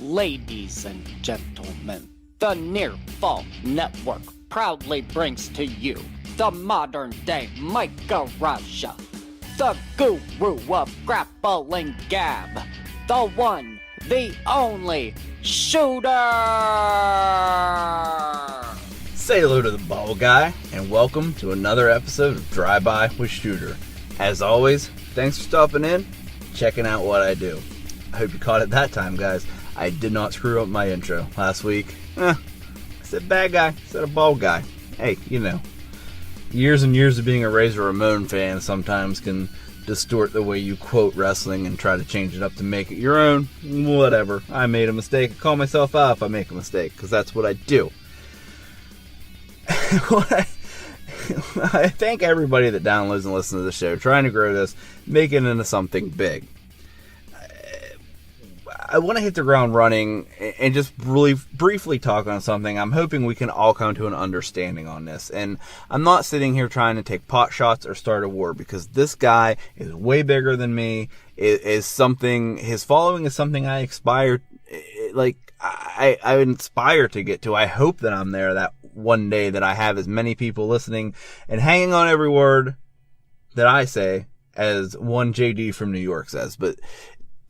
Ladies and gentlemen, the Near Fall Network proudly brings to you the modern-day Micah Raja, the guru of grappling gab, the one, the only, Shooter! Say hello to the ball guy, and welcome to another episode of Drive By with Shooter. As always, thanks for stopping in, checking out what I do. I hope you caught it that time, guys. I did not screw up my intro last week. I said bad guy instead of ball guy. Hey, you know, years and years of being a Razor Ramon fan sometimes can distort the way you quote wrestling and try to change it up to make it your own. Whatever. I made a mistake. I call myself out if I make a mistake, because that's what I do. I thank everybody that downloads and listens to the show, trying to grow this, make it into something big. I want to hit the ground running and just really briefly talk on something. I'm hoping we can all come to an understanding on this. And I'm not sitting here trying to take pot shots or start a war, because this guy is way bigger than me. His following is something I aspire, I inspire to get to. I hope that I'm there that one day, that I have as many people listening and hanging on every word that I say as one JD from New York says. But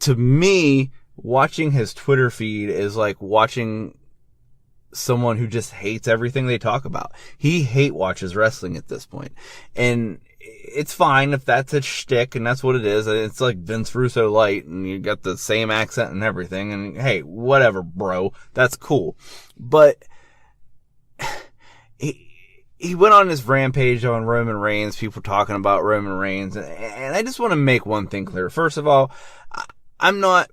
to me, watching his Twitter feed is like watching someone who just hates everything they talk about. He hate watches wrestling at this point. And it's fine if that's a shtick, and that's what it is. It's like Vince Russo light, and you got the same accent and everything. And hey, whatever, bro. That's cool. But he went on this rampage on Roman Reigns, people talking about Roman Reigns. And I just want to make one thing clear. First of all, I'm not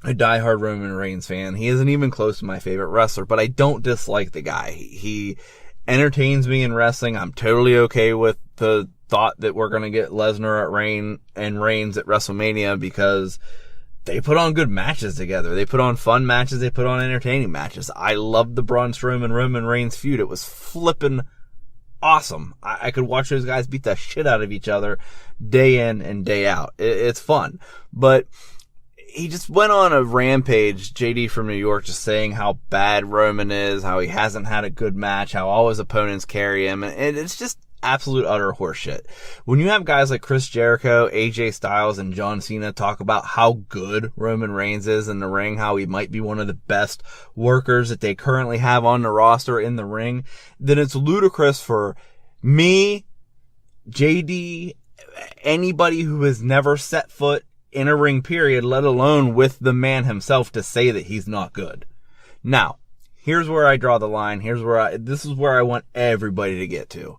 a diehard Roman Reigns fan. He isn't even close to my favorite wrestler, but I don't dislike the guy. He entertains me in wrestling. I'm totally okay with the thought that we're going to get Lesnar at Reigns at WrestleMania, because they put on good matches together. They put on fun matches. They put on entertaining matches. I loved the Braun Strowman Roman Reigns feud. It was flippin' awesome. I could watch those guys beat the shit out of each other day in and day out. It's fun. But he just went on a rampage, JD from New York, just saying how bad Roman is, how he hasn't had a good match, how all his opponents carry him, and it's just absolute utter horseshit. When you have guys like Chris Jericho, AJ Styles, and John Cena talk about how good Roman Reigns is in the ring, how he might be one of the best workers that they currently have on the roster in the ring, then it's ludicrous for me, JD, anybody who has never set foot in a ring period, let alone with the man himself, to say that he's not good. Now, here's where I draw the line. This is where I want everybody to get to.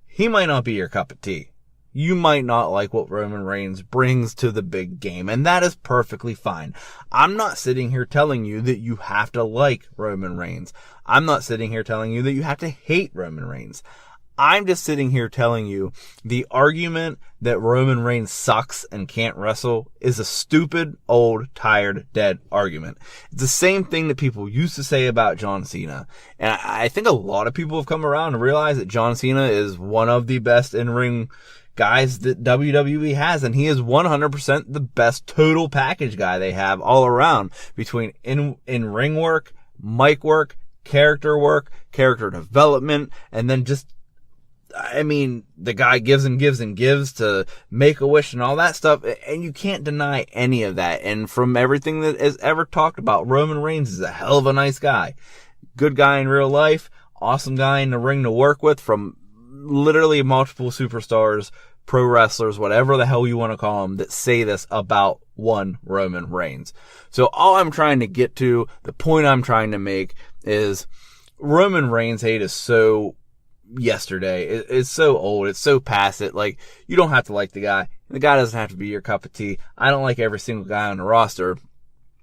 He might not be your cup of tea. You might not like what Roman Reigns brings to the big game, and that is perfectly fine. I'm not sitting here telling you that you have to like Roman Reigns. I'm not sitting here telling you that you have to hate Roman Reigns. I'm just sitting here telling you the argument that Roman Reigns sucks and can't wrestle is a stupid, old, tired, dead argument. It's the same thing that people used to say about John Cena. And I think a lot of people have come around to realize that John Cena is one of the best in-ring guys that WWE has, and he is 100% the best total package guy they have all around, between in-ring work, mic work, character development, and then just, I mean, the guy gives and gives and gives to Make-A-Wish and all that stuff, and you can't deny any of that. And from everything that is ever talked about, Roman Reigns is a hell of a nice guy. Good guy in real life, awesome guy in the ring to work with, from literally multiple superstars, pro wrestlers, whatever the hell you want to call them, that say this about one Roman Reigns. So all I'm trying to get to, the point I'm trying to make, is Roman Reigns hate is so yesterday. It's so old. It's so past it. Like, you don't have to like the guy. The guy doesn't have to be your cup of tea. I don't like every single guy on the roster.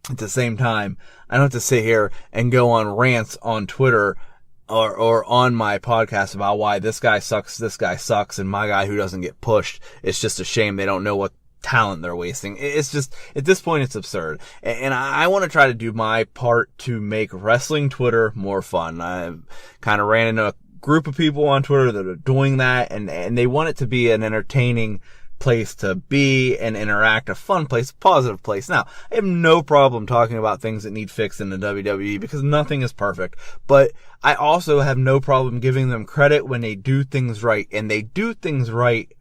At the same time, I don't have to sit here and go on rants on Twitter or on my podcast about why this guy sucks, and my guy who doesn't get pushed. It's just a shame they don't know what talent they're wasting. It's just, at this point, it's absurd. And I want to try to do my part to make wrestling Twitter more fun. I've kind of ran into a group of people on Twitter that are doing that, and they want it to be an entertaining place to be and interact, a fun place, a positive place. Now, I have no problem talking about things that need fixed in the WWE because nothing is perfect, but I also have no problem giving them credit when they do things right, and they do things right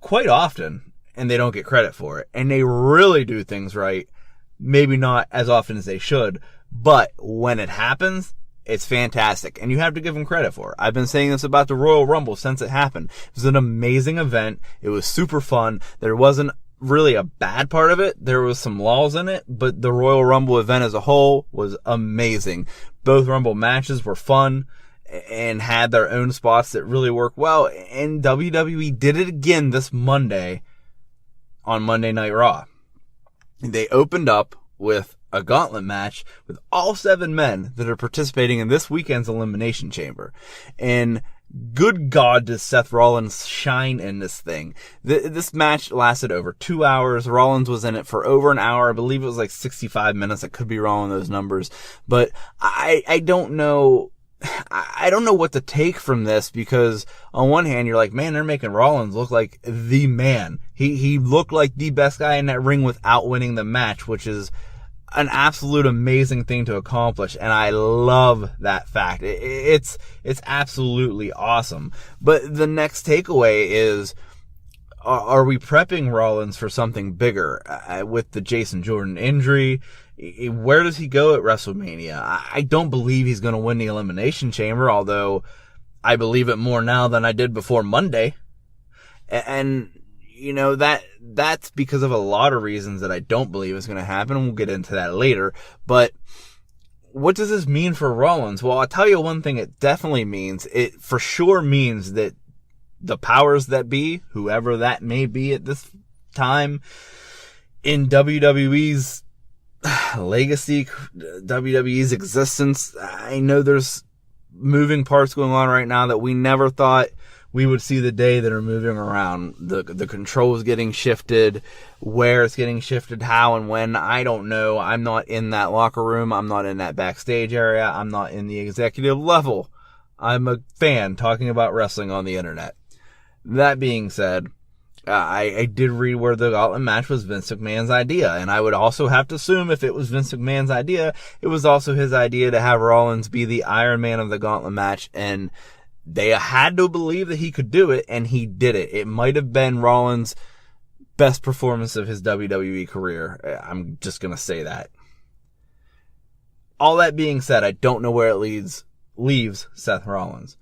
quite often, and they don't get credit for it. And they really do things right, maybe not as often as they should, but when it happens, it's fantastic, and you have to give them credit for it. I've been saying this about the Royal Rumble since it happened. It was an amazing event. It was super fun. There wasn't really a bad part of it. There was some lulls in it, but the Royal Rumble event as a whole was amazing. Both Rumble matches were fun and had their own spots that really worked well, and WWE did it again this Monday on Monday Night Raw. They opened up with a gauntlet match with all 7 men that are participating in this weekend's Elimination Chamber. And good God, does Seth Rollins shine in this thing. This match lasted over 2 hours. Rollins was in it for over an hour. I believe it was like 65 minutes. I could be wrong on those numbers. But I don't know. I don't know what to take from this, because on one hand, you're like, man, they're making Rollins look like the man. He looked like the best guy in that ring without winning the match, which is an absolute amazing thing to accomplish, and I love that fact. It's absolutely awesome. But the next takeaway is, are we prepping Rollins for something bigger with the Jason Jordan injury? Where does he go at WrestleMania? I don't believe he's going to win the Elimination Chamber, although I believe it more now than I did before Monday. And you know, that's because of a lot of reasons that I don't believe is going to happen, and we'll get into that later. But what does this mean for Rollins? Well, I'll tell you one thing it definitely means. It for sure means that the powers that be, whoever that may be at this time in WWE's legacy, WWE's existence, I know there's moving parts going on right now that we never thought we would see the day that are moving around. The controls getting shifted, where it's getting shifted, how and when, I don't know. I'm not in that locker room. I'm not in that backstage area. I'm not in the executive level. I'm a fan talking about wrestling on the internet. That being said, I did read where the Gauntlet match was Vince McMahon's idea, and I would also have to assume if it was Vince McMahon's idea, it was also his idea to have Rollins be the Iron Man of the Gauntlet match, and they had to believe that he could do it, and he did it. It might have been Rollins' best performance of his WWE career. I'm just going to say that. All that being said, I don't know where it leaves Seth Rollins.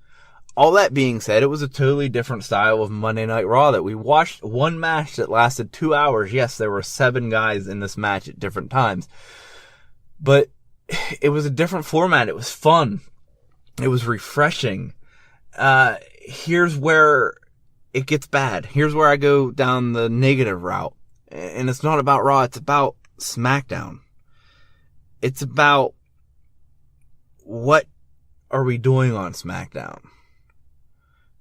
All that being said, it was a totally different style of Monday Night Raw that we watched. One match that lasted 2 hours. Yes, there were 7 guys in this match at different times. But it was a different format. It was fun. It was refreshing. Here's where it gets bad. Here's where I go down the negative route. And it's not about Raw, it's about SmackDown. It's about what are we doing on SmackDown?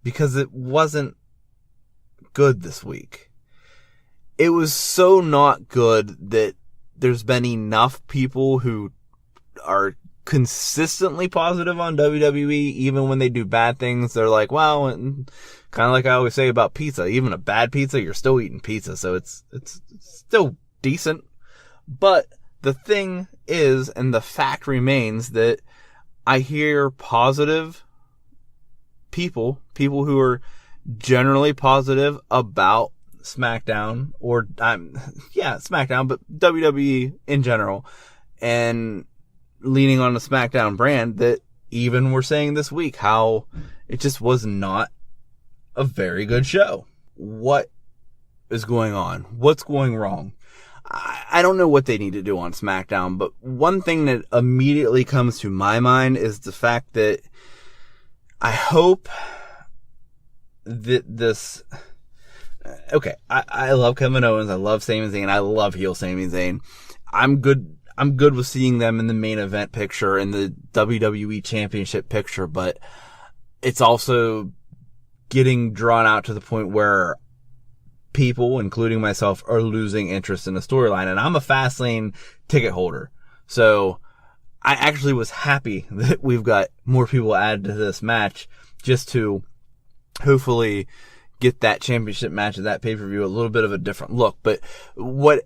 Because it wasn't good this week. It was so not good that there's been enough people who are consistently positive on WWE, even when they do bad things. They're like, well, kind of like I always say about pizza, even a bad pizza, you're still eating pizza, so it's still decent. But the thing is, and the fact remains, that I hear positive people who are generally positive about SmackDown, or SmackDown, but WWE in general, and leaning on the SmackDown brand, that even were saying this week how it just was not a very good show. What is going on? What's going wrong? I don't know what they need to do on SmackDown, but one thing that immediately comes to my mind is the fact that I hope that this... Okay, I love Kevin Owens, I love Sami Zayn, I love heel Sami Zayn. I'm good with seeing them in the main event picture, in the WWE Championship picture, but it's also getting drawn out to the point where people, including myself, are losing interest in the storyline. And I'm a Fastlane ticket holder, so I actually was happy that we've got more people added to this match, just to hopefully get that championship match at that pay-per-view a little bit of a different look. But what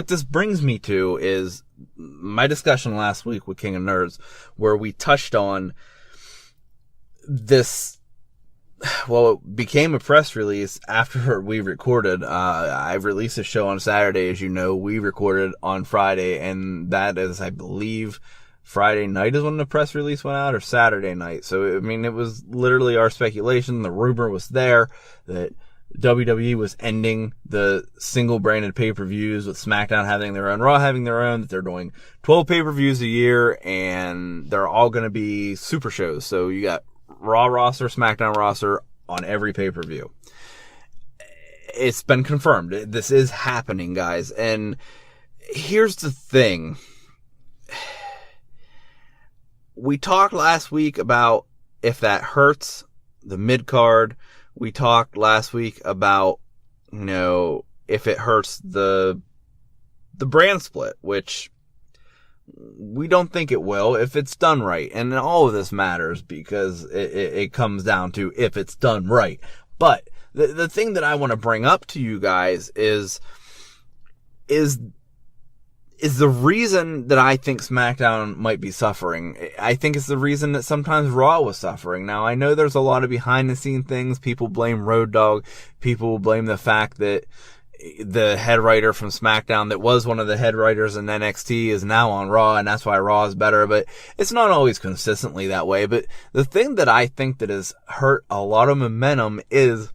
this brings me to is my discussion last week with King of Nerds, where we touched on this. Well, it became a press release after we recorded. I released a show on Saturday, as you know. We recorded on Friday, and that is, I believe, Friday night is when the press release went out, or Saturday night. So, I mean, it was literally our speculation. The rumor was there that WWE was ending the single branded pay-per-views, with SmackDown having their own, Raw having their own, that they're doing 12 pay-per-views a year, and they're all going to be super shows. So you got Raw roster, SmackDown roster on every pay-per-view. It's been confirmed. This is happening, guys. And here's the thing. We talked last week about if that hurts the mid-card. We talked last week about, if it hurts the brand split, which we don't think it will if it's done right. And all of this matters because it comes down to if it's done right. But the thing that I want to bring up to you guys is the reason that I think SmackDown might be suffering. I think it's the reason that sometimes Raw was suffering. Now, I know there's a lot of behind-the-scenes things. People blame Road Dogg. People blame the fact that the head writer from SmackDown that was one of the head writers in NXT is now on Raw, and that's why Raw is better. But it's not always consistently that way. But the thing that I think that has hurt a lot of momentum is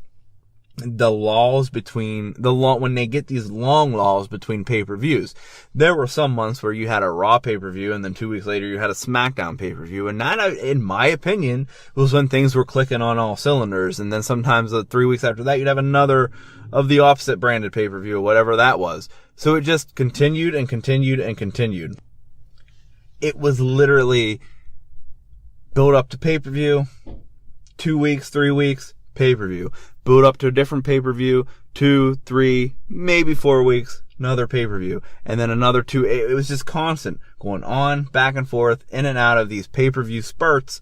the laws between when they get these long laws between pay-per-views. There were some months where you had a Raw pay-per-view and then 2 weeks later you had a SmackDown pay-per-view, and that, in my opinion, was when things were clicking on all cylinders. And then sometimes 3 weeks after that you'd have another of the opposite branded pay-per-view, whatever that was. So it just continued and continued and continued. It was literally build up to pay-per-view, 2 weeks, 3 weeks, pay-per-view. Build up to a different pay-per-view, 2, 3, maybe 4 weeks, another pay-per-view, and then another 2. It was just constant, going on, back and forth, in and out of these pay-per-view spurts,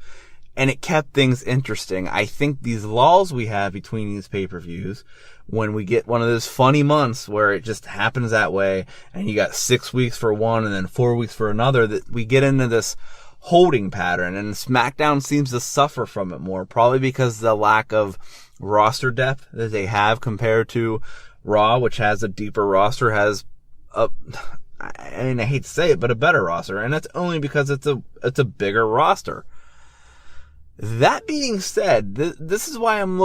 and it kept things interesting. I think these lulls we have between these pay-per-views, when we get one of those funny months where it just happens that way, and you got 6 weeks for one and then 4 weeks for another, that we get into this holding pattern, and SmackDown seems to suffer from it more, probably because of the lack of roster depth that they have compared to Raw, which has a deeper roster, has I hate to say it, but a better roster, and that's only because it's a bigger roster. That being said, this is why I'm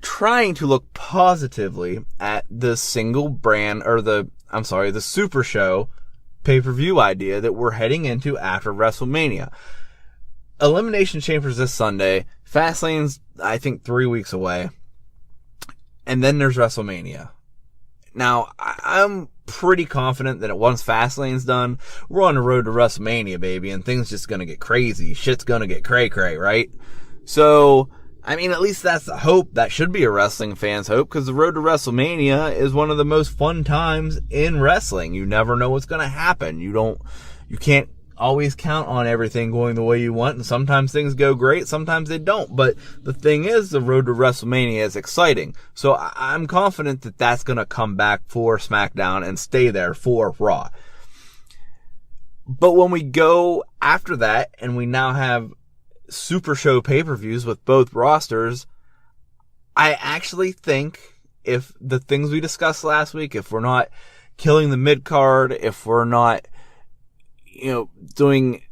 trying to look positively at the single brand, or the Super Show pay-per-view idea that we're heading into after WrestleMania. Elimination Chamber's this Sunday. Fastlane's, I think, 3 weeks away. And then there's WrestleMania. Now, I'm pretty confident that once Fastlane's done, we're on the road to WrestleMania, baby, and things just gonna get crazy. Shit's gonna get cray-cray, right? So, I mean, at least that's the hope. That should be a wrestling fan's hope, because the road to WrestleMania is one of the most fun times in wrestling. You never know what's gonna happen. You can't always count on everything going the way you want, and sometimes things go great, sometimes they don't. But the thing is, the road to WrestleMania is exciting. So I'm confident that that's going to come back for SmackDown and stay there for Raw. But when we go after that, and we now have Super Show pay-per-views with both rosters, I actually think if the things we discussed last week, if we're not killing the mid-card, if we're not doing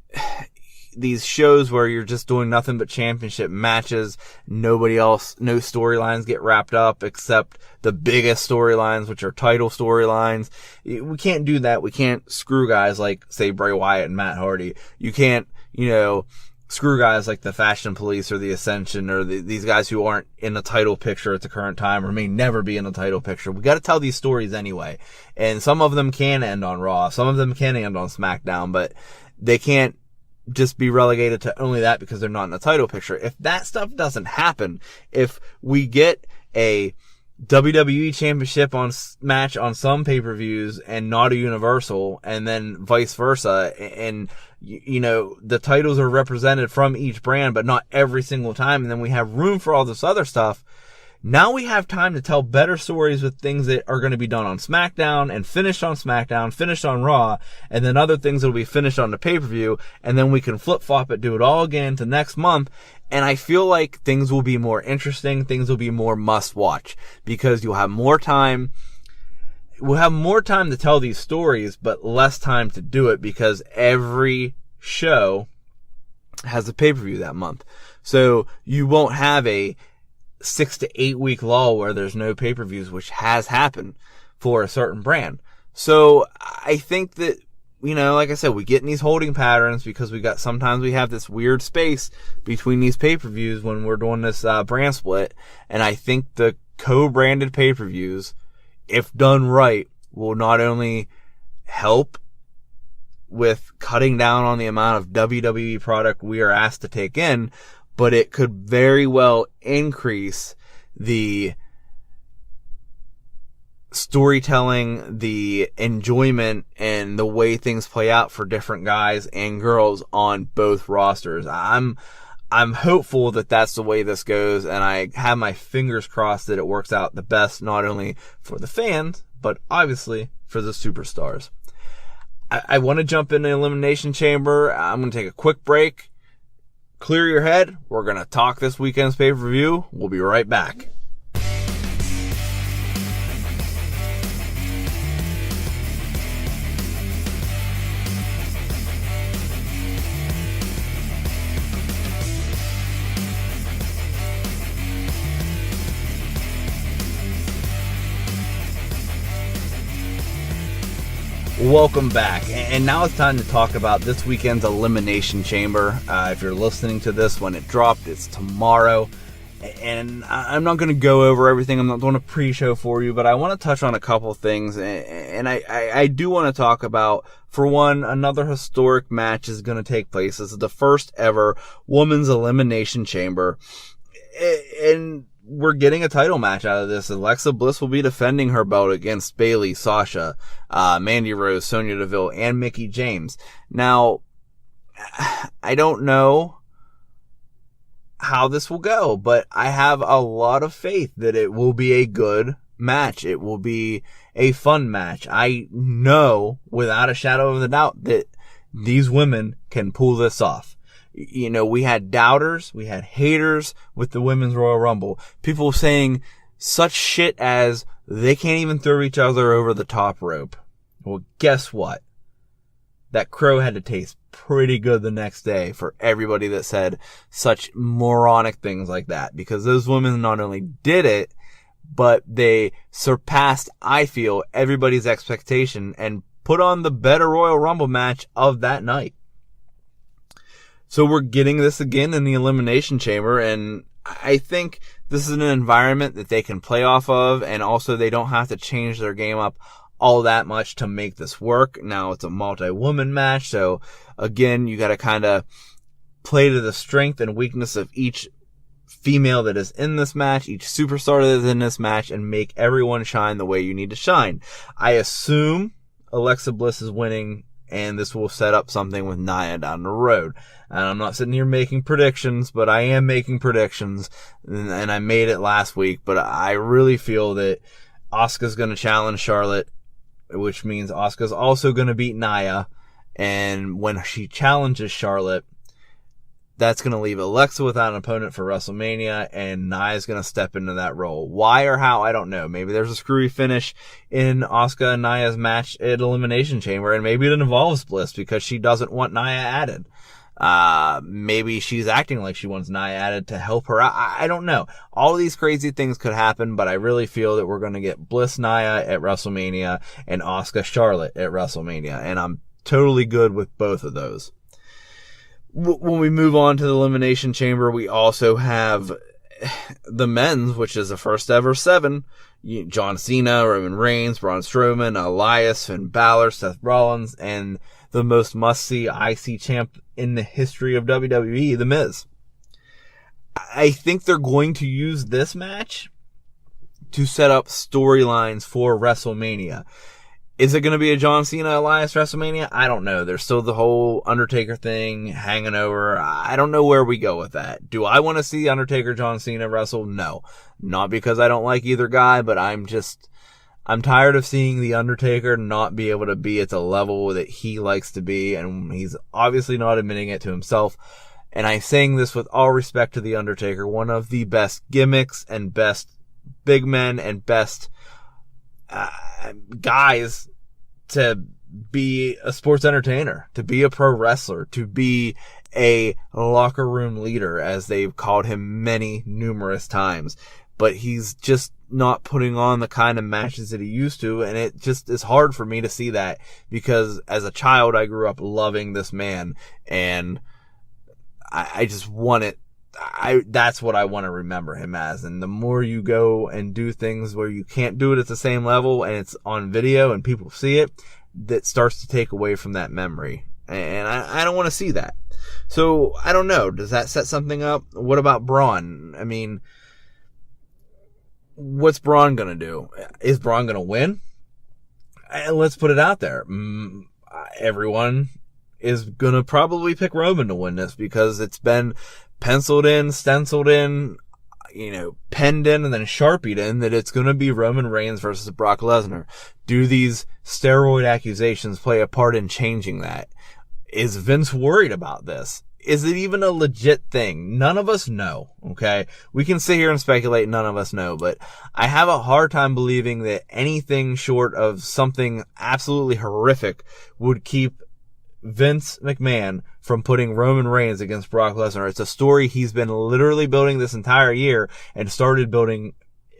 these shows where you're just doing nothing but championship matches, no storylines get wrapped up except the biggest storylines, which are title storylines. We can't do that. We can't screw guys like, say, Bray Wyatt and Matt Hardy. You can't, screw guys like the Fashion Police or the Ascension, or these guys who aren't in the title picture at the current time, or may never be in the title picture. We got to tell these stories anyway. And some of them can end on Raw. Some of them can end on SmackDown, but they can't just be relegated to only that because they're not in the title picture. If that stuff doesn't happen, if we get a WWE Championship match on some pay-per-views and not a Universal, and then vice versa, and the titles are represented from each brand, but not every single time, and then we have room for all this other stuff, Now we have time to tell better stories with things that are going to be done on SmackDown and finished on SmackDown, finished on Raw, and then other things that will be finished on the pay-per-view, and then we can flip-flop it, do it all again to next month. And I feel like things will be more interesting, things will be more must-watch, because you'll have more time. We'll have more time to tell these stories, but less time to do it, because every show has a pay-per-view that month. So you won't have a 6 to 8 week lull where there's no pay-per-views, which has happened for a certain brand. So I think that, like I said, we get in these holding patterns because sometimes we have this weird space between these pay-per-views when we're doing this brand split. And I think the co-branded pay-per-views, if done right, will not only help with cutting down on the amount of WWE product we are asked to take in, but it could very well increase the storytelling, the enjoyment, and the way things play out for different guys and girls on both rosters. I'm hopeful that that's the way this goes, and I have my fingers crossed that it works out the best, not only for the fans, but obviously for the superstars. I want to jump into Elimination Chamber. I'm going to take a quick break. Clear your head. We're going to talk this weekend's pay-per-view. We'll be right back. Welcome back, and now it's time to talk about this weekend's Elimination Chamber. If you're listening to this when it dropped, it's tomorrow, and I'm not going to go over everything. I'm not doing a pre-show for you, but I want to touch on a couple things, and I do want to talk about, for one, another historic match is going to take place. This is the first ever Women's Elimination Chamber, and we're getting a title match out of this. Alexa Bliss will be defending her belt against Bayley, Sasha, Mandy Rose, Sonya Deville, and Mickie James. Now, I don't know how this will go, but I have a lot of faith that it will be a good match. It will be a fun match. I know without a shadow of a doubt that these women can pull this off. We had doubters, we had haters with the Women's Royal Rumble. People saying such shit as they can't even throw each other over the top rope. Well, guess what? That crow had to taste pretty good the next day for everybody that said such moronic things like that. Because those women not only did it, but they surpassed, I feel, everybody's expectation and put on the better Royal Rumble match of that night. So we're getting this again in the Elimination Chamber, and I think this is an environment that they can play off of, and also they don't have to change their game up all that much to make this work. Now it's a multi-woman match, so again, you gotta kind of play to the strength and weakness of each female that is in this match, each superstar that is in this match, and make everyone shine the way you need to shine. I assume Alexa Bliss is winning, and this will set up something with Nia down the road. And I'm not sitting here making predictions, but I am making predictions, and I made it last week, but I really feel that Asuka's going to challenge Charlotte, which means Asuka's also going to beat Nia, and when she challenges Charlotte, that's going to leave Alexa without an opponent for WrestleMania, and Nia's going to step into that role. Why or how, I don't know. Maybe there's a screwy finish in Asuka and Nia's match at Elimination Chamber, and maybe it involves Bliss because she doesn't want Nia added. Maybe she's acting like she wants Nia added to help her out. I don't know. All of these crazy things could happen, but I really feel that we're going to get Bliss Nia at WrestleMania and Asuka Charlotte at WrestleMania, and I'm totally good with both of those. When we move on to the Elimination Chamber, we also have the men's, which is the first ever 7. John Cena, Roman Reigns, Braun Strowman, Elias, Finn Balor, Seth Rollins, and the most must-see IC champ in the history of WWE, The Miz. I think they're going to use this match to set up storylines for WrestleMania. Is it going to be a John Cena Elias WrestleMania? I don't know. There's still the whole Undertaker thing hanging over. I don't know where we go with that. Do I want to see Undertaker John Cena wrestle? No. Not because I don't like either guy, but I'm tired of seeing the Undertaker not be able to be at the level that he likes to be, and he's obviously not admitting it to himself. And I'm saying this with all respect to the Undertaker, one of the best gimmicks and best big men and best guys to be a sports entertainer, to be a pro wrestler, to be a locker room leader, as they've called him numerous times. But he's just not putting on the kind of matches that he used to, and it just is hard for me to see that, because as a child I grew up loving this man, and I just want it. That's what I want to remember him as. And the more you go and do things where you can't do it at the same level and it's on video and people see it, that starts to take away from that memory. And I don't want to see that. So I don't know. Does that set something up? What about Braun? I mean, what's Braun going to do? Is Braun going to win? And let's put it out there. Everyone is going to probably pick Roman to win this, because it's been penciled in, stenciled in, penned in, and then sharpied in that it's going to be Roman Reigns versus Brock Lesnar. Do these steroid accusations play a part in changing that? Is Vince worried about this? Is it even a legit thing? None of us know, okay? We can sit here and speculate, none of us know, but I have a hard time believing that anything short of something absolutely horrific would keep Vince McMahon from putting Roman Reigns against Brock Lesnar. It's a story he's been literally building this entire year, and started building,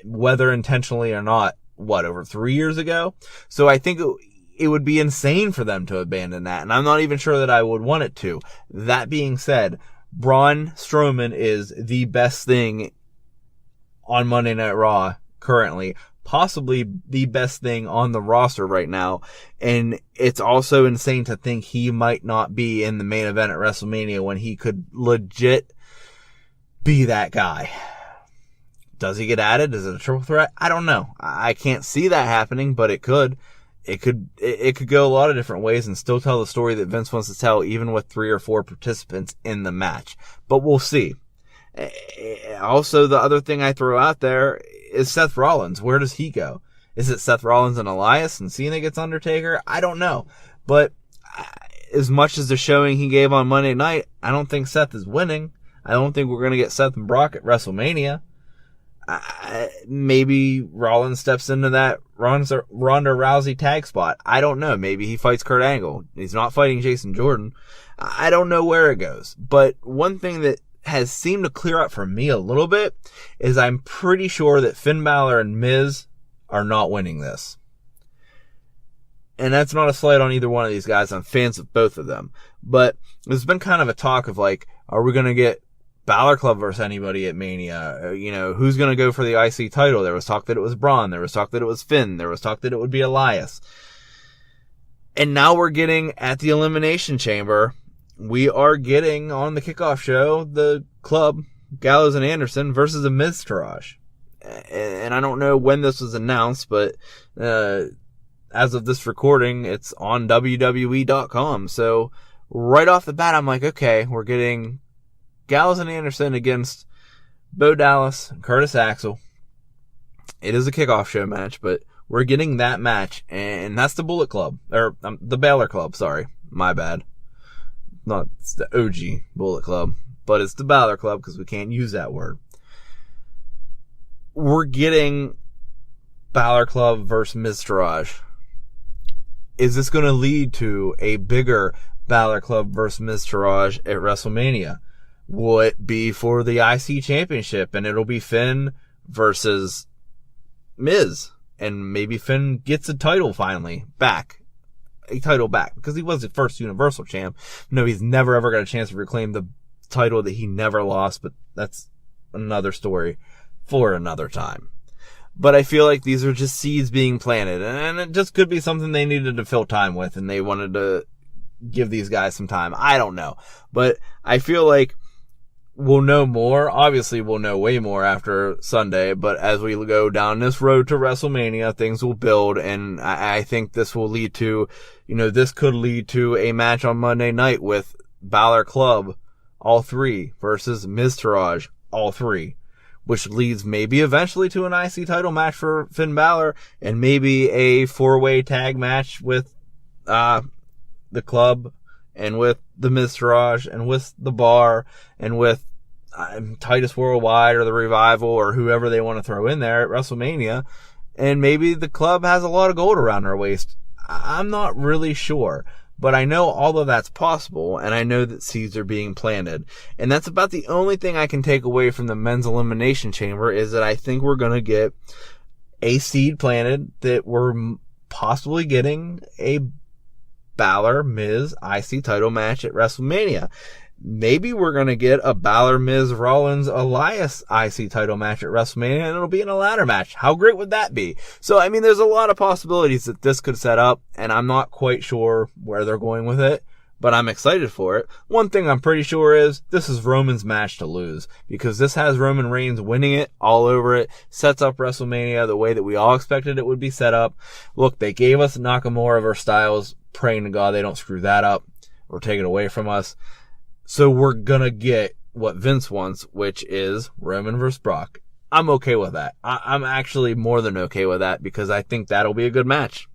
whether intentionally or not, over 3 years ago? So I think it would be insane for them to abandon that, and I'm not even sure that I would want it to. That being said, Braun Strowman is the best thing on Monday Night Raw currently, possibly the best thing on the roster right now. And it's also insane to think he might not be in the main event at WrestleMania when he could legit be that guy. Does he get added? Is it a triple threat? I don't know. I can't see that happening, but it could. It could go a lot of different ways and still tell the story that Vince wants to tell, even with 3 or 4 participants in the match. But we'll see. Also, the other thing I throw out there is Seth Rollins. Where does he go? Is it Seth Rollins and Elias and Cena gets Undertaker? I don't know. But as much as the showing he gave on Monday night, I don't think Seth is winning. I don't think we're going to get Seth and Brock at WrestleMania. Maybe Rollins steps into that Ronda Rousey tag spot. I don't know. Maybe he fights Kurt Angle. He's not fighting Jason Jordan. I don't know where it goes. But one thing that has seemed to clear up for me a little bit is I'm pretty sure that Finn Balor and Miz are not winning this. And that's not a slight on either one of these guys. I'm fans of both of them. But there's been kind of a talk of are we going to get Balor Club versus anybody at Mania? Who's going to go for the IC title? There was talk that it was Braun. There was talk that it was Finn. There was talk that it would be Elias. And now we're getting at the Elimination Chamber. We are getting on the kickoff show, the club, Gallows and Anderson versus the Mr Raj. And I don't know when this was announced, but as of this recording, it's on WWE.com. So right off the bat, I'm like, okay, we're getting Gallows and Anderson against Bo Dallas and Curtis Axel. It is a kickoff show match, but we're getting that match, and that's the Bullet Club, or the Balor Club, sorry, my bad. It's the OG Bullet Club, but it's the Balor Club because we can't use that word. We're getting Balor Club versus Mr Raj. Is this going to lead to a bigger Balor Club versus Mr Raj at WrestleMania? Will it be for the IC Championship, and it'll be Finn versus Miz, and maybe Finn gets a title finally back? A title back, because he was the first Universal Champ. No, he's never ever got a chance to reclaim the title that he never lost, but that's another story for another time. But I feel like these are just seeds being planted, and it just could be something they needed to fill time with, and they wanted to give these guys some time. I don't know. But I feel like we'll know more. Obviously, we'll know way more after Sunday, but as we go down this road to WrestleMania, things will build, and I think this will lead to, this could lead to a match on Monday night with Balor Club, all three, versus Mr Raj, all three, which leads maybe eventually to an IC title match for Finn Balor, and maybe a 4-way tag match with the club, and with the Mr Raj, and with the Bar, and with Titus Worldwide or the Revival or whoever they want to throw in there at WrestleMania. And maybe the club has a lot of gold around their waist. I'm not really sure, but I know all of that's possible, and I know that seeds are being planted. And that's about the only thing I can take away from the men's Elimination Chamber, is that I think we're going to get a seed planted that we're possibly getting a Balor Miz IC title match at WrestleMania. Maybe we're going to get a Balor Miz Rollins Elias IC title match at WrestleMania, and it'll be in a ladder match. How great would that be? So, there's a lot of possibilities that this could set up, and I'm not quite sure where they're going with it, but I'm excited for it. One thing I'm pretty sure is this is Roman's match to lose, because this has Roman Reigns winning it all over it, sets up WrestleMania the way that we all expected it would be set up. Look, they gave us Nakamura versus Styles, praying to God they don't screw that up or take it away from us. So we're gonna get what Vince wants, which is Roman versus Brock. I'm okay with that. I'm actually more than okay with that, because I think that'll be a good match.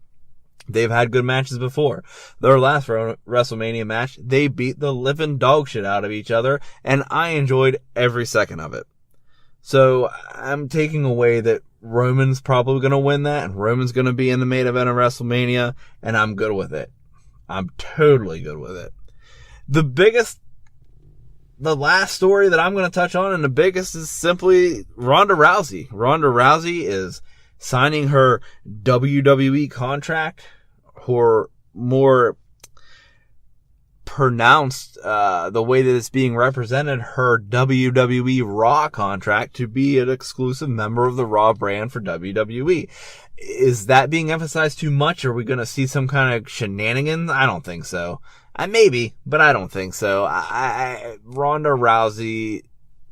They've had good matches before. Their last WrestleMania match, they beat the living dog shit out of each other, and I enjoyed every second of it. So I'm taking away that Roman's probably going to win that, and Roman's going to be in the main event of WrestleMania, and I'm good with it. I'm totally good with it. The last story that I'm going to touch on, and the biggest, is simply Ronda Rousey. Ronda Rousey is signing her WWE contract, or more pronounced, the way that it's being represented, her WWE Raw contract, to be an exclusive member of the Raw brand for WWE. Is that being emphasized too much? Are we going to see some kind of shenanigans? I don't think so. Maybe, but I don't think so. Ronda Rousey,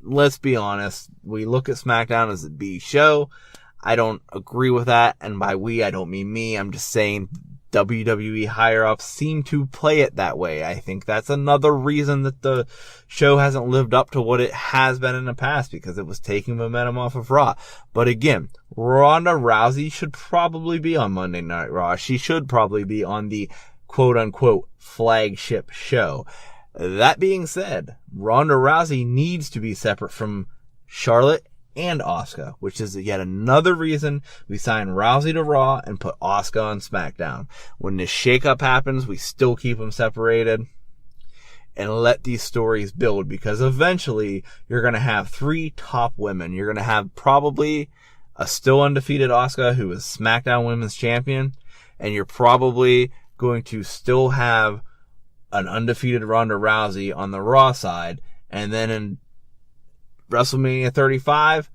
let's be honest, we look at SmackDown as a B show. I don't agree with that, and by we, I don't mean me. I'm just saying WWE higher-ups seem to play it that way. I think that's another reason that the show hasn't lived up to what it has been in the past, because it was taking momentum off of Raw. But again, Ronda Rousey should probably be on Monday Night Raw. She should probably be on the quote-unquote flagship show. That being said, Ronda Rousey needs to be separate from Charlotte and Asuka, which is yet another reason we sign Rousey to Raw and put Asuka on SmackDown. When this shakeup happens, we still keep them separated and let these stories build, because eventually you're going to have 3 top women. You're going to have probably a still undefeated Asuka, who is SmackDown Women's Champion, and you're probably going to still have an undefeated Ronda Rousey on the Raw side, and then in WrestleMania 35,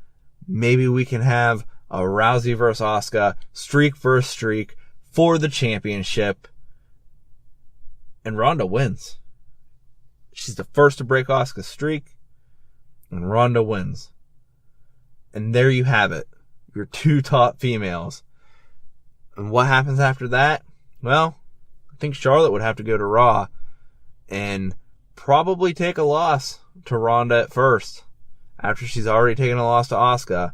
maybe we can have a Rousey versus Asuka, streak versus streak for the championship, and Ronda wins. She's the first to break Asuka's streak, and Ronda wins. And there you have it, your 2 top females. And what happens after that? Well, I think Charlotte would have to go to Raw and probably take a loss to Ronda at first, after she's already taken a loss to Asuka.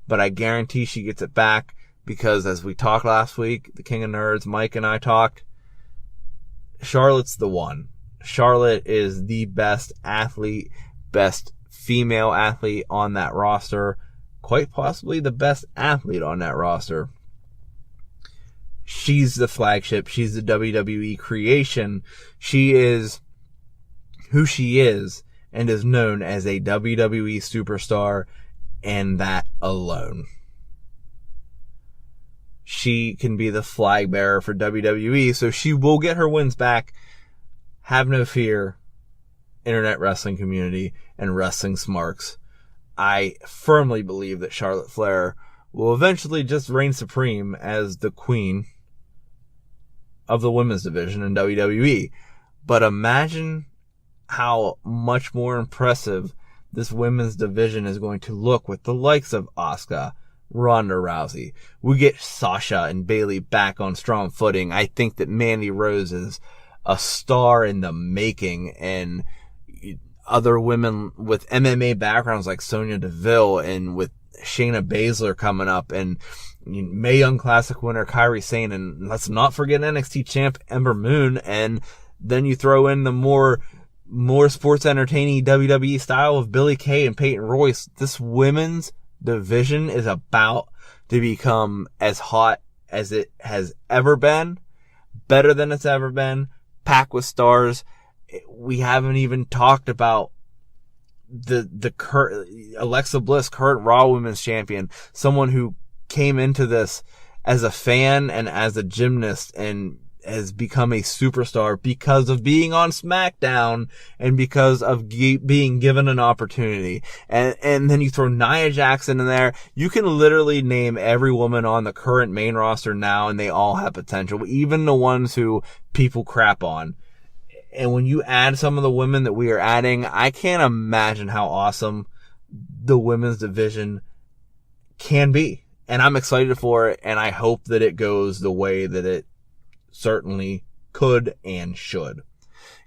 But I guarantee she gets it back, because as we talked last week, the King of Nerds, Mike and I talked, Charlotte's the one. Charlotte is the best athlete, best female athlete on that roster, quite possibly the best athlete on that roster. She's the flagship. She's the WWE creation. She is who she is, and is known as a WWE superstar, and that alone. She can be the flag bearer for WWE, so she will get her wins back. Have no fear, internet wrestling community and wrestling smarks. I firmly believe that Charlotte Flair will eventually just reign supreme as the queen of the women's division in WWE. But imagine how much more impressive this women's division is going to look with the likes of Asuka, Ronda Rousey. We get Sasha and Bayley back on strong footing. I think that Mandy Rose is a star in the making, and other women with MMA backgrounds like Sonya Deville, and with Shayna Baszler coming up, and Mae Young Classic winner Kairi Sane, and let's not forget NXT champ Ember Moon, and then you throw in the more sports entertaining WWE style of Billie Kay and Peyton Royce. This women's division is about to become as hot as it has ever been, better than it's ever been, packed with stars. We haven't even talked about the current Alexa Bliss, current Raw Women's Champion, someone who came into this as a fan and as a gymnast and has become a superstar because of being on SmackDown and because of being given an opportunity. And then you throw Nia Jackson in there. You can literally name every woman on the current main roster now, and they all have potential, even the ones who people crap on. And when you add some of the women that we are adding, I can't imagine how awesome the women's division can be. And I'm excited for it, and I hope that it goes the way that it certainly could and should.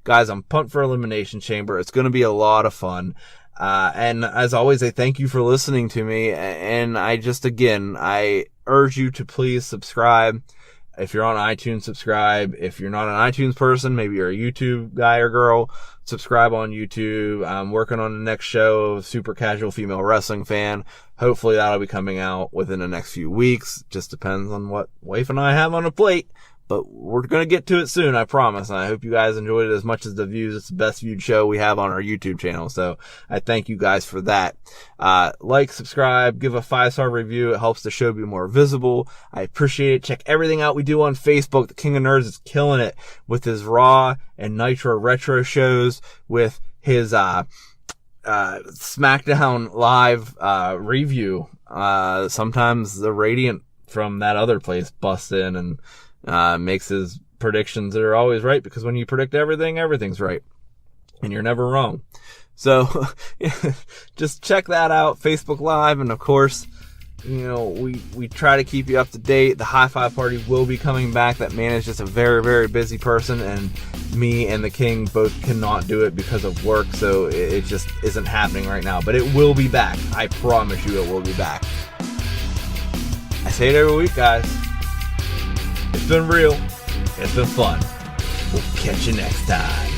Guys, I'm pumped for Elimination Chamber. It's going to be a lot of fun. And as always, I thank you for listening to me. And I urge you to please subscribe. If you're on iTunes, subscribe. If you're not an iTunes person, maybe you're a YouTube guy or girl, subscribe on YouTube. I'm working on the next show, Super Casual Female Wrestling Fan. Hopefully that'll be coming out within the next few weeks. Just depends on what wife and I have on a plate. But we're going to get to it soon, I promise. And I hope you guys enjoyed it as much as the views. It's the best viewed show we have on our YouTube channel. So I thank you guys for that. Like, subscribe, give a 5-star review. It helps the show be more visible. I appreciate it. Check everything out we do on Facebook. The King of Nerds is killing it with his Raw and Nitro Retro shows, with his SmackDown Live review. Sometimes the Radiant from that other place busts in and makes his predictions that are always right, because when you predict everything, everything's right. And you're never wrong. So, just check that out, Facebook Live, and of course, we try to keep you up to date. The High Five Party will be coming back. That man is just a very, very busy person, and me and the King both cannot do it because of work, so it just isn't happening right now. But it will be back. I promise you it will be back. I say it every week, guys. It's been real. It's been fun. We'll catch you next time.